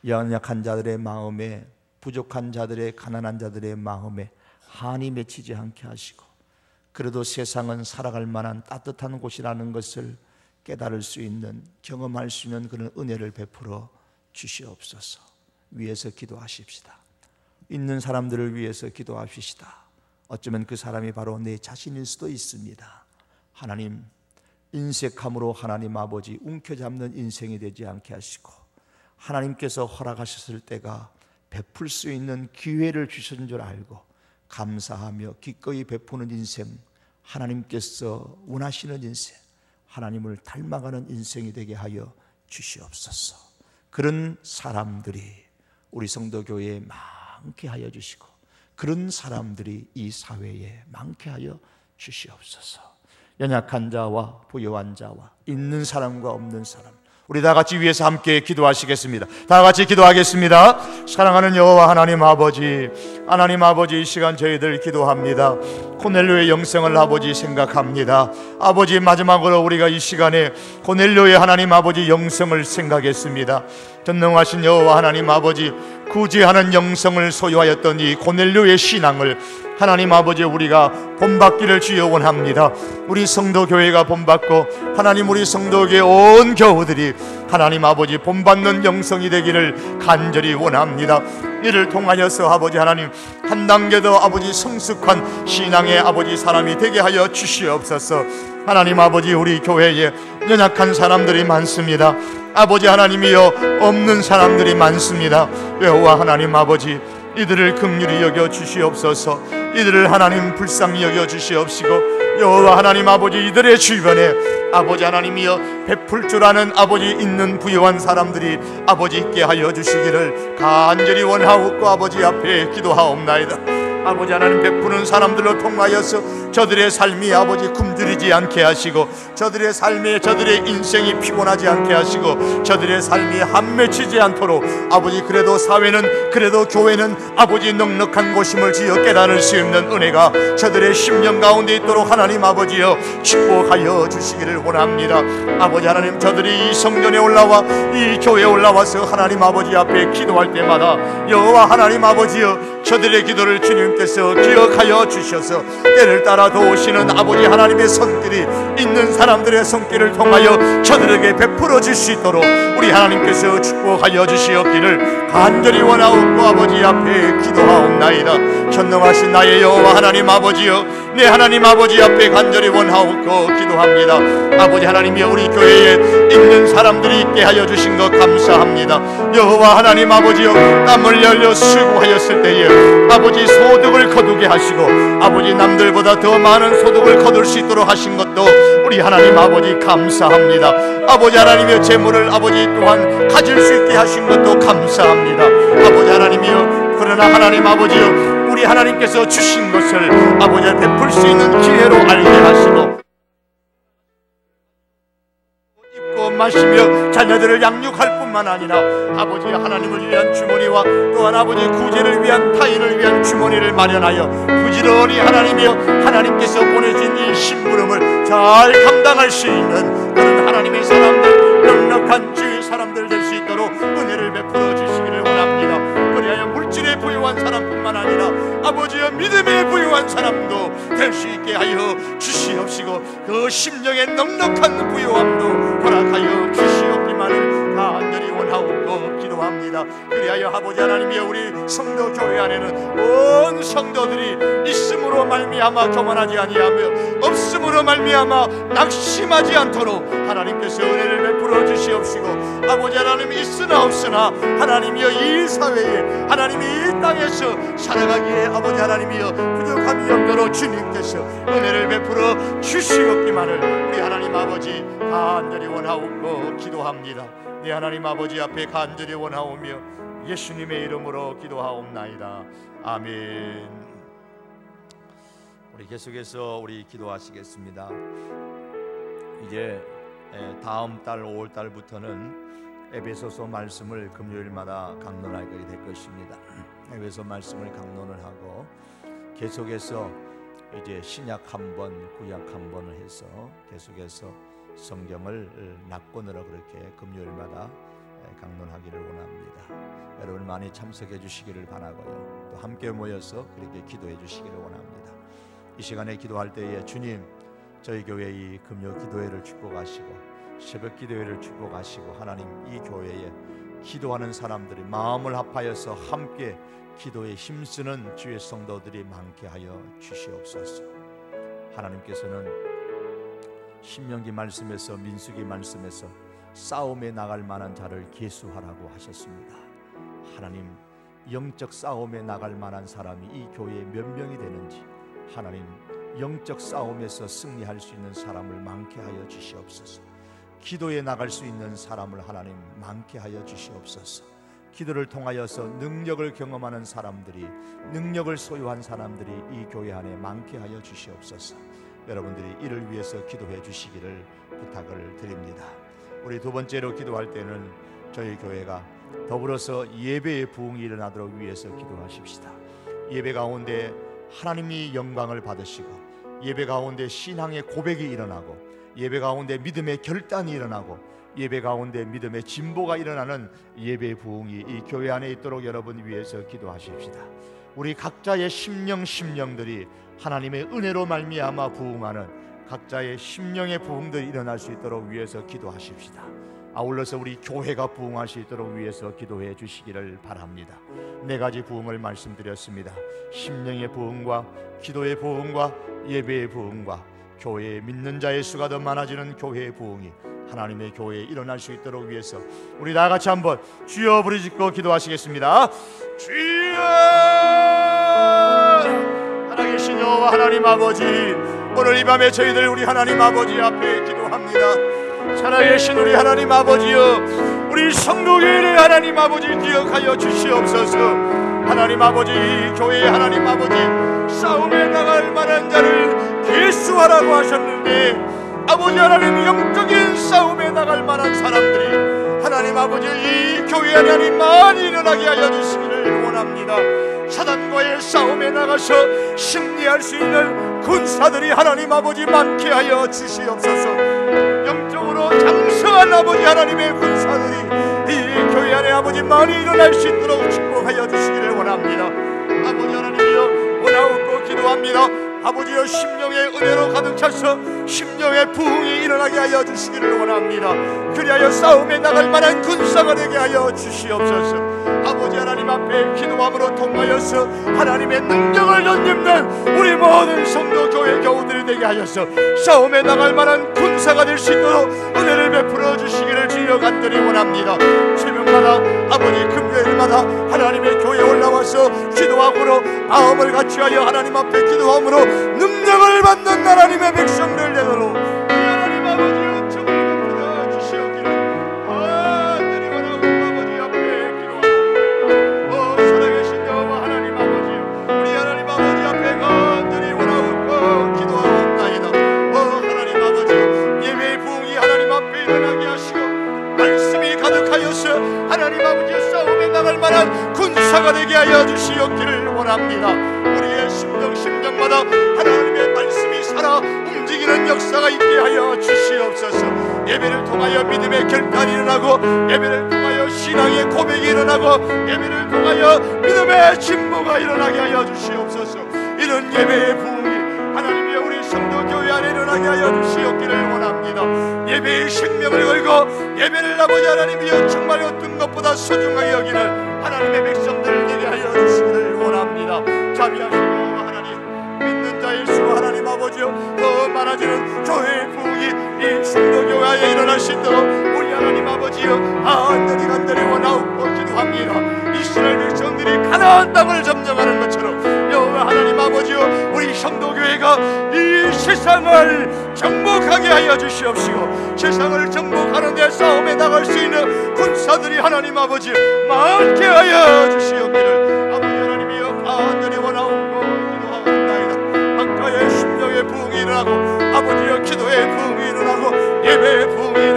연약한 자들의 마음에, 부족한 자들의, 가난한 자들의 마음에 한이 맺히지 않게 하시고, 그래도 세상은 살아갈 만한 따뜻한 곳이라는 것을 깨달을 수 있는, 경험할 수 있는 그런 은혜를 베풀어 주시옵소서. 위해서 기도하십시다. 있는 사람들을 위해서 기도하십시다. 어쩌면 그 사람이 바로 내 자신일 수도 있습니다. 하나님, 인색함으로 하나님 아버지 움켜잡는 인생이 되지 않게 하시고, 하나님께서 허락하셨을 때가 베풀 수 있는 기회를 주신 줄 알고 감사하며 기꺼이 베푸는 인생, 하나님께서 원하시는 인생, 하나님을 닮아가는 인생이 되게 하여 주시옵소서. 그런 사람들이 우리 성도교회에 많게 하여 주시고, 그런 사람들이 이 사회에 많게 하여 주시옵소서. 연약한 자와 부유한 자와 있는 사람과 없는 사람, 우리 다 같이 위해서 함께 기도하시겠습니다. 다 같이 기도하겠습니다. 사랑하는 여호와 하나님 아버지, 하나님 아버지, 이 시간 저희들 기도합니다. 고넬료의 영생을 아버지 생각합니다. 아버지, 마지막으로 우리가 이 시간에 고넬료의 하나님 아버지 영생을 생각했습니다. 전능하신 여호와 하나님 아버지, 구제하는 영성을 소유하였던 이 고넬료의 신앙을 하나님 아버지 우리가 본받기를 주여 원합니다. 우리 성도교회가 본받고 하나님 우리 성도교회 온 교우들이 하나님 아버지 본받는 영성이 되기를 간절히 원합니다. 이를 통하여서 아버지 하나님 한 단계 더 아버지 성숙한 신앙의 아버지 사람이 되게 하여 주시옵소서. 하나님 아버지, 우리 교회에 연약한 사람들이 많습니다. 아버지 하나님이여, 없는 사람들이 많습니다. 여호와 하나님 아버지, 이들을 긍휼히 여겨 주시옵소서. 이들을 하나님 불쌍히 여겨 주시옵시고, 여호와 하나님 아버지, 이들의 주변에 아버지 하나님이여 베풀 줄 아는 아버지 있는 부유한 사람들이 아버지 있게 하여 주시기를 간절히 원하옵고 아버지 앞에 기도하옵나이다. 아버지 하나님, 베푸는 사람들로 통하여서 저들의 삶이 아버지 굶주리지 않게 하시고, 저들의 삶에 저들의 인생이 피곤하지 않게 하시고, 저들의 삶이 한맺히지 않도록 아버지, 그래도 사회는, 그래도 교회는 아버지 넉넉한 곳임을 지어 깨달을 수 있는 은혜가 저들의 심령 가운데 있도록 하나님 아버지여 축복하여 주시기를 원합니다. 아버지 하나님, 저들이 이 성전에 올라와 이 교회에 올라와서 하나님 아버지 앞에 기도할 때마다 여호와 하나님 아버지여 저들의 기도를 주님께서 기억하여 주셔서 때를 따라 도우시는 아버지 하나님의 손길이 있는 사람들의 손길을 통하여 저들에게 베풀어 줄 수 있도록 우리 하나님께서 축복하여 주시옵기를 간절히 원하옵고 아버지 앞에 기도하옵나이다. 전능하신 나의 여호와 하나님 아버지여, 내 하나님 아버지 앞에 간절히 원하옵고 기도합니다. 아버지 하나님이여, 우리 교회에 있는 사람들이 있게 하여 주신 것 감사합니다. 여호와 하나님 아버지여, 땀을 흘려 수고하였을 때에 아버지 소득을 거두게 하시고 아버지 남들보다 더 많은 소득을 거둘 수 있도록 하신 것도 우리 하나님 아버지 감사합니다. 아버지 하나님이여, 재물을 아버지 또한 가질 수 있게 하신 것도 감사합니다. 아버지 하나님이여, 그러나 하나님 아버지여, 우리 하나님께서 주신 것을 아버지 베풀 수 있는 기회로 알게 하시고 입고 마시며 자녀들을 양육할 뿐만 아니라 아버지 하나님을 위한 주머니와 또한 아버지 구제를 위한 타인을 위한 주머니를 마련하여 부지런히 하나님이여 하나님께서 보내신 이 심부름을 잘 감당할 수 있는 그런 하나님의 사람들, 넉넉한 주의 사람들 될 수 있도록 은혜를 베풀어 주시기를 원합니다. 그리하여 물질에 부유한 사람뿐만 아니라 아버지여 믿음에 부유한 사람도 될 수 있게 하여 주시옵시고, 그 심령의 넉넉한 부유함도 허락하여 주시옵기만을 간절히 원하옵고 기도합니다. 그리하여 아버지 하나님이여, 우리 성도 교회 안에는 온 성도들이 있음으로 말미암아 교만하지 아니하며 없음으로 말미암아 낙심하지 않도록 하나님께서 은혜를 베풀어 주시옵시고, 아버지 하나님 있으나 없으나 하나님이여 이 사회에 하나님이 이 땅에서 살아가기에 아버지 하나님이여 부족함이 없도록 주님께서 은혜를 베풀어 주시옵기만을 우리 하나님 아버지 간절히 원하옵고 기도합니다. 네, 하나님 아버지 앞에 간절히 원하오며 예수님의 이름으로 기도하옵나이다. 아멘. 우리 계속해서 우리 기도하시겠습니다. 이제 다음 달 5월 달부터는 에베소서 말씀을 금요일마다 강론하게 될 것입니다. 에베소 말씀을 강론을 하고 계속해서 이제 신약 한 번, 구약 한 번을 해서 계속해서 성경을 낙권으로 그렇게 금요일마다 강론하기를 원합니다. 여러분 많이 참석해 주시기를 바라고요. 또 함께 모여서 그렇게 기도해 주시기를 원합니다. 이 시간에 기도할 때에 주님, 저희 교회 이 금요 기도회를 축복하시고 새벽 기도회를 축복하시고 하나님 이 교회에 기도하는 사람들이 마음을 합하여서 함께 기도에 힘쓰는 주의 성도들이 많게 하여 주시옵소서. 하나님께서는 신명기 말씀에서 민수기 말씀에서 싸움에 나갈 만한 자를 계수하라고 하셨습니다. 하나님 영적 싸움에 나갈 만한 사람이 이 교회에 몇 명이 되는지 하나님 영적 싸움에서 승리할 수 있는 사람을 많게 하여 주시옵소서. 기도에 나갈 수 있는 사람을 하나님 많게 하여 주시옵소서. 기도를 통하여서 능력을 경험하는 사람들이, 능력을 소유한 사람들이 이 교회 안에 많게 하여 주시옵소서. 여러분들이 이를 위해서 기도해 주시기를 부탁을 드립니다. 우리 두 번째로 기도할 때는 저희 교회가 더불어서 예배의 부흥이 일어나도록 위해서 기도하십시다. 예배 가운데 하나님이 영광을 받으시고 예배 가운데 신앙의 고백이 일어나고 예배 가운데 믿음의 결단이 일어나고 예배 가운데 믿음의 진보가 일어나는 예배의 부흥이 이 교회 안에 있도록 여러분 위해서 기도하십시다. 우리 각자의 심령들이 하나님의 은혜로 말미암아 부흥하는 각자의 심령의 부흥들이 일어날 수 있도록 위해서 기도하십시다. 아울러서 우리 교회가 부흥할 수 있도록 위해서 기도해 주시기를 바랍니다. 네 가지 부흥을 말씀드렸습니다. 심령의 부흥과 기도의 부흥과 예배의 부흥과 교회에 믿는 자의 수가 더 많아지는 교회의 부흥이 하나님의 교회에 일어날 수 있도록 위해서 우리 다 같이 한번 주여 부르짖고 기도하시겠습니다. 주여! 살아계신 여호와 하나님 아버지, 오늘 이 밤에 저희들 우리 하나님 아버지 앞에 기도합니다. 살아계신 우리 하나님 아버지여, 우리 성도교회를 하나님 아버지 기억하여 주시옵소서. 하나님 아버지, 교회에 하나님 아버지 싸움에 나갈 만한 자를 계수하라고 하셨는데 아버지 하나님 영적인 싸움에 나갈 만한 사람들이 하나님 아버지 이 교회 안에 하나님 많이 일어나게 하여 주시기를 원합니다. 사단과의 싸움에 나가서 승리할 수 있는 군사들이 하나님 아버지 많게 하여 주시옵소서. 영적으로 장성한 아버지 하나님의 군사들이 이 교회 안에 아버지 많이 일어날 수 있도록 축복하여 주시기를 원합니다. 아버지 하나님이여 원하옵고 기도합니다. 아버지여 심령의 은혜로 가득 차서 심령의 부흥이 일어나게 하여 주시기를 원합니다. 그리하여 싸움에 나갈 만한 군사가 되게 하여 주시옵소서. 아버지 하나님 앞에 기도함으로 통하여서 하나님의 능력을 덧입는 우리 모든 성도 교회 교우들이 되게 하여서 싸움에 나갈 만한 군사가 될 수 있도록 은혜를 베풀어 주시기를 주여 간절히 원합니다. 새벽마다 아버지 금요일마다 하나님의 교회에 올라와서 기도함으로 마음을 같이하여 하나님 앞에 기도함으로 능력을 받는 하나님의 백성들 되도록 하나님 아버지 은총을 베풀어 주시옵기를 간절히 원하고 아버지 앞에 기도합니다. 살아계신 여호와 하나님 아버지, 우리 하나님 아버지 앞에 간절히 원하고 기도하옵나이다. 하나님 아버지 예배의 부흥이 하나님 앞에 일어나게 하시고 말씀이 가득하여서 하나님 아버지의 싸움에 나갈 만한 군사가 되게 하여 주시옵기를 원합니다. 우리의 심령마다 하나님의 말씀이 살아 움직이는 역사가 있게 하여 주시옵소서. 예배를 통하여 믿음의 결단이 일어나고 예배를 통하여 신앙의 고백이 일어나고 예배를 통하여 믿음의 진보가 일어나게 하여 주시옵소서. 이런 예배의 부흥이 하나님이 우리 성도교회 안에 일어나게 하여 주시옵기를 원합니다. 예배의 생명을 걸고 예배를 아버지 하나님이여 정말 어떤 것보다 소중하게 여기는 하나님의 백성들을 되게 하여 주시기를 원합니다. 자비하시고 하나님, 믿는 자의 수 하나님 아버지여 더 많아지는 교회의 부흥이 이 성도교회 안에 일어날 수 있도록 우리 하나님 아버지여 간절히 원하옵고 기도합니다. 이스라엘 백성들이 가나안 땅을 점령하는 것처럼 여호와 하나님 아버지여 우리 성도교회가 이 세상을 정복하게 하여 주시옵시고 세상을 정복하는 데 싸움에 나갈 수 있는 군사들이 하나님 아버지 많게 하여 주시옵기를 아버지 하나님이여 간절히 원하옵고 기도하옵나이다. 각가의 심령의 부흥이 일어나고 아버지여 기도의 부흥이 일어나고 예배의 부흥이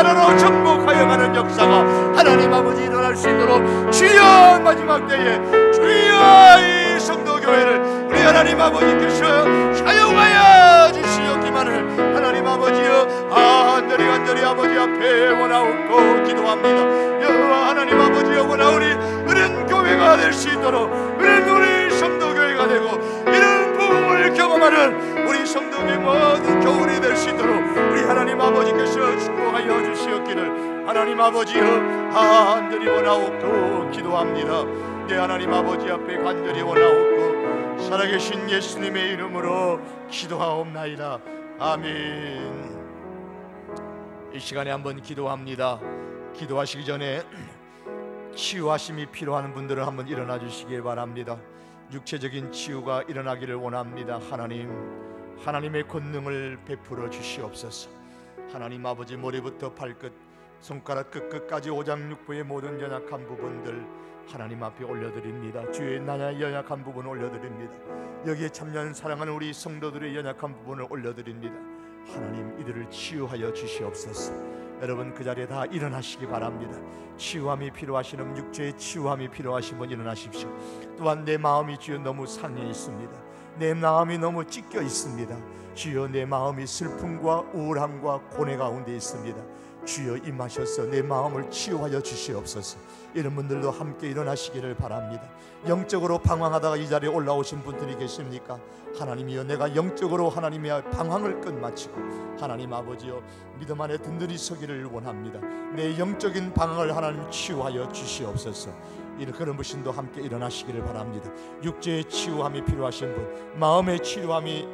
나라로 정복하여 가는 역사가 하나님 아버지 일어날 수 있도록 주여 마지막 때에 주여 이 성도교회를 우리 하나님 아버지께서 사용하여 주시옵기만을 하나님 아버지여 간절히 아버지 앞에 원하옵고 기도합니다. 여호와 하나님 아버지여 원하오니 이런 교회가 될 수 있도록 이런 우리 성도교회가 되고 이런 부흥을 경험하는 우리 성도교회 모든 교훈이 될 수 있도록 우리 하나님 아버지께서 축복하여 주시옵기를 하나님 아버지여 간절히 원하옵고 기도합니다. 내 하나님 아버지 앞에 간절히 원하옵고 살아계신 예수님의 이름으로 기도하옵나이다. 아멘. 이 시간에 한번 기도합니다. 기도하시기 전에 치유하심이 필요한 분들은 한번 일어나 주시기 바랍니다. 육체적인 치유가 일어나기를 원합니다. 하나님의 권능을 베풀어 주시옵소서. 하나님 아버지 머리부터 발끝 손가락 끝끝까지 오장육부의 모든 연약한 부분들 하나님 앞에 올려드립니다. 주의 나의 연약한 부분 올려드립니다. 여기에 참여하는 사랑하는 우리 성도들의 연약한 부분을 올려드립니다. 하나님 이들을 치유하여 주시옵소서. 여러분 그 자리에 다 일어나시기 바랍니다. 치유함이 필요하시는 육체의 치유함이 필요하신 분 일어나십시오. 또한 내 마음이 주여 너무 상해 있습니다. 내 마음이 너무 찢겨 있습니다. 주여 내 마음이 슬픔과 우울함과 고뇌 가운데 있습니다. 주여 임하셔서 내 마음을 치유하여 주시옵소서. 이런 분들도 함께 일어나시기를 바랍니다. 영적으로 방황하다가 이 자리에 올라오신 분들이 계십니까? 하나님이여 내가 영적으로 하나님의 방황을 끝마치고 하나님 아버지여 믿음 안에 든든히 서기를 원합니다. 내 영적인 방황을 하나님 치유하여 주시옵소서. 그런 분도 함께 일어나시기를 바랍니다. 육체의 치유함이 필요하신 분, 마음의 치유함이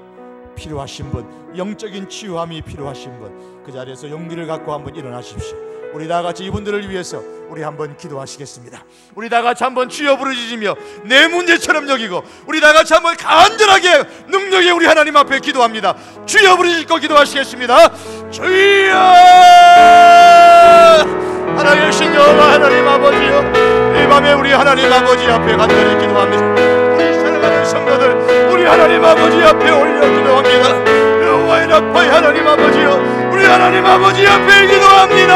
필요하신 분, 영적인 치유함이 필요하신 분, 그 자리에서 용기를 갖고 한번 일어나십시오. 우리 다 같이 이분들을 위해서 우리 한번 기도하시겠습니다. 우리 다 같이 한번 주여 부르짖으며 내 문제처럼 여기고 우리 다 같이 한번 간절하게 능력의 우리 하나님 앞에 기도합니다. 주여 부르짖고 기도하시겠습니다. 주여 하나님 여호와 하나님 아버지여 이 밤에 우리 하나님 아버지 앞에 간절히 기도합니다. 우리 사랑하는 성도들 우리 하나님 아버지 앞에 올려 기도합니다. 여호와의 나팔 하나님 아버지여 우리 하나님 아버지 앞에 기도합니다.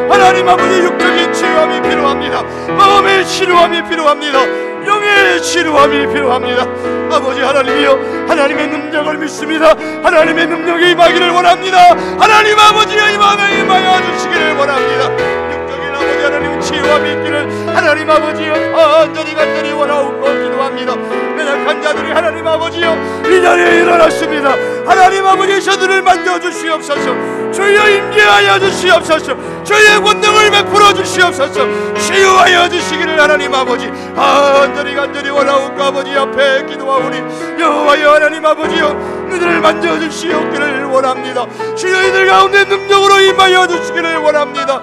하나님 아버지 육적인 치유함이 필요합니다. 마음의 치유함이 필요합니다. 영의 치유함이 필요합니다. 아버지 하나님이여 하나님의 능력을 믿습니다. 하나님의 능력이 임하기를 원합니다. 하나님 아버지여 이 마음에 임하여 주시기를 원합니다. 육적인 아버지 하나님 치유함이 있기를 하나님 아버지여 간절히 원하옵고 기도합니다. 연약한 자들이 하나님 아버지여 이 자리에 일어났습니다. 하나님 아버지 저들을 만져주시옵소서. 주여 임재하여 주시옵소서. 주의 권능을 베풀어 주시옵소서. 치유하여 주시기를 하나님 아버지 간절히 원하옵고 아버지 앞에 기도하오니 여호와여 하나님 아버지여 이들을 만져주시옵기를 원합니다. 주여 이들 가운데 능력으로 임하여 주시기를 원합니다.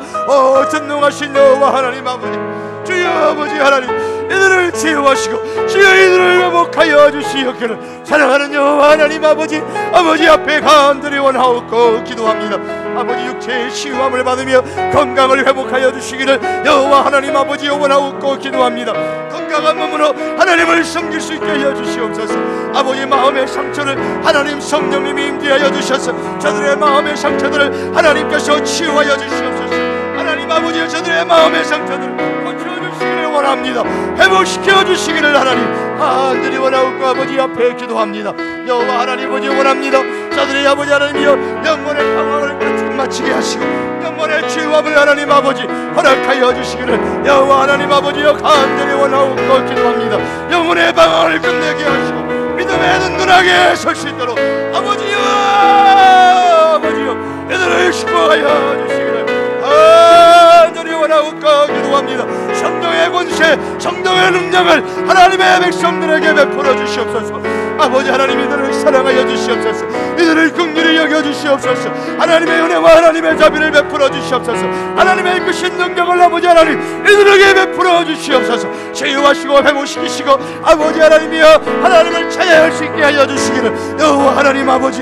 전능하신 여호와 하나님 아버지 주여 아버지 하나님 이들을 치유하시고 주여 이들을 회복하여 주시옵기를 사랑하는 여호와 하나님 아버지 앞에 간절히 원하옵고 기도합니다. 아버지 육체의 치유함을 받으며 건강을 회복하여 주시기를 여호와 하나님 아버지 원하옵고 기도합니다. 건강한 몸으로 하나님을 섬길 수 있게 하여 주시옵소서. 아버지 마음의 상처를 하나님 성령님이 임재하여 주셔서 저들의 마음의 상처들을 하나님께서 치유하여 주시옵소서. 하나님 아버지 저들의 마음의 상처들을 고쳐주시기를 원합니다. 회복시켜 주시기를 하나님 간절히 원하옵고 아버지 앞에 기도합니다. 여호와 하나님 아버지 원합니다. 저들의 아버지 하나님이여 영혼의 방황을 끝마치게 하시고 영혼의 치유함을 하나님 아버지 허락하여 주시기를 여호와 하나님 아버지여 간절히 원하옵고 기도합니다. 영혼의 방황을 끝내게 하시고 믿음에 든든하게 설 수 있도록 아버지여 이들을 축복하여 주시기를 간절히 원하옵고 기도합니다. 성령의 권세 성령의 능력을 하나님의 백성들에게 베풀어 주시옵소서. 아버지 하나님 이들을 사랑하여 주시옵소서. 이들을 긍휼히 여겨 주시옵소서. 하나님의 은혜와 하나님의 자비를 베풀어 주시옵소서. 하나님의 이끄신 능력을 아버지 하나님 이들에게 베풀어 주시옵소서. 치유하시고 회복시키시고 아버지 하나님이여 하나님을 찬양할 수 있게 하여 주시기를 여호와 하나님 아버지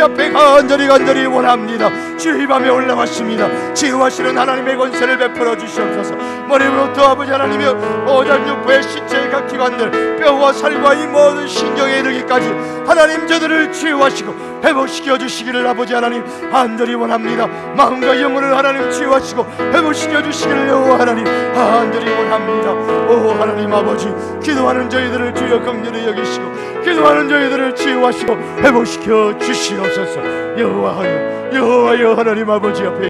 앞에 간절히 원합니다. 주의 이 밤에 올라왔습니다. 치유하시는 하나님의 권세를 베풀어 주시옵소서. 머리부터 아버지 하나님이여 오장육부의 신체의 각 기관들, 뼈와 살과 이 모든 신경에 이르기까지 하나님 저들을 치유하시고 회복시켜 주시기를 아버지 하나님 간절히 원합니다. 마음과 영혼을 하나님 치유하시고 회복시켜 주시기를 여호와 하나님 간절히 원합니다. 오 하나님 아버지, 기도하는 저희들을 주여 긍휼히 여기시고 기도하는 저희들을 치유하시고 회복시켜 주시옵소서. 여호와여 하나님 아버지 앞에